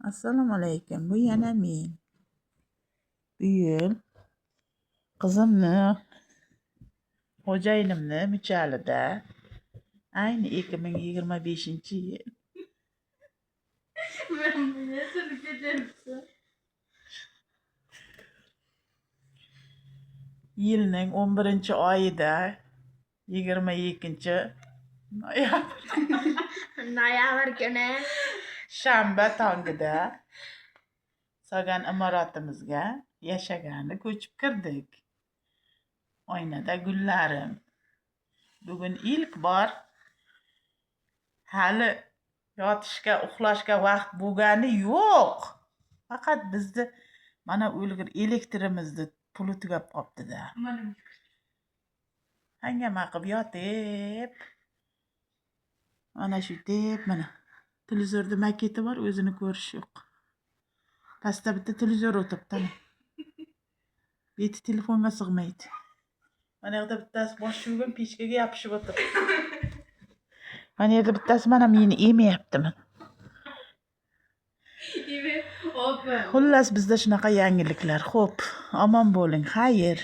Assalomu alaykum. Bu yana men. Bu yil qizimni xo'jayinimni Muchalida ayni 2025-yil yilning 11-oyida 22-noyabr kuni shanba tongida Sogan imoratimizga yashagani ko'chib kirdik. Oynada gullarim. Bugun ilk bor hali yotishga, uxlashga vaqt bo'lgani yo'q. Faqat bizni mana o'lgir elektrimizni puli tugab qopti-da. Hangama qilib yotib, mana shu deb, mana televizorda maketi bor, o'zini ko'rish yo'q. Pastda bitta televizor o'tiribdi. Beti telefonga sig'maydi. Mana yerda bittasi bosh yuvgan pechkaga yopishib o'tiribdi. Mana yerda bittasi mana meni emayapti. Xullas bizda shunaqa yangiliklar. Xo'p, omon bo'ling. Xayr.